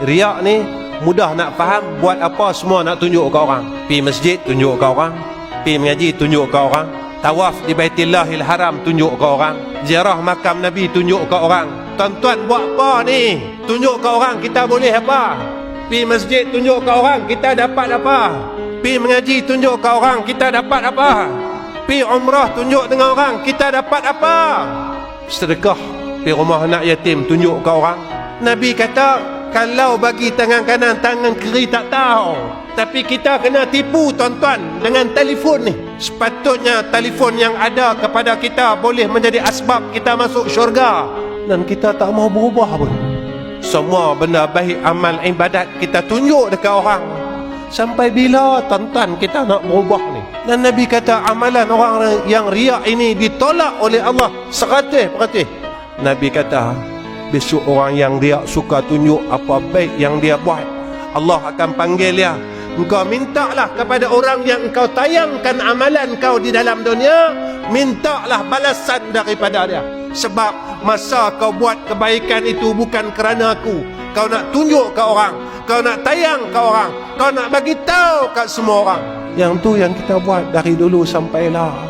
riak ni mudah nak faham. Buat apa semua nak tunjuk ke orang. Pi masjid tunjuk ke orang, pi mengaji tunjuk ke orang, tawaf di Baitillahil Haram tunjuk ke orang, ziarah makam Nabi tunjuk ke orang. Tuan-tuan buat apa ni? Tunjuk ke orang kita boleh apa? Pi masjid tunjuk ke orang kita dapat apa? Pi mengaji tunjuk ke orang kita dapat apa? Pi umrah tunjuk dengan orang kita dapat apa? Sedekah pi rumah anak yatim tunjuk ke orang. Nabi kata kalau bagi tangan kanan tangan kiri tak tahu, tapi kita kena tipu tuan-tuan dengan telefon ni. Sepatutnya telefon yang ada kepada kita boleh menjadi asbab kita masuk syurga, dan kita tak mau berubah pun. Semua benda baik amal ibadat kita tunjuk dekat orang. Sampai bila tuan-tuan kita nak berubah ni? Dan Nabi kata amalan orang yang riak ini ditolak oleh Allah 100%. Nabi kata besok orang yang riak suka tunjuk apa baik yang dia buat, Allah akan panggil dia. Engkau mintalah kepada orang yang engkau tayangkan amalan kau di dalam dunia, mintalah balasan daripada dia. Sebab masa kau buat kebaikan itu bukan kerana aku. Kau nak tunjuk ke orang, kau nak tayang ke orang, kau nak bagi tahu kat semua orang. Yang tu yang kita buat dari dulu sampailah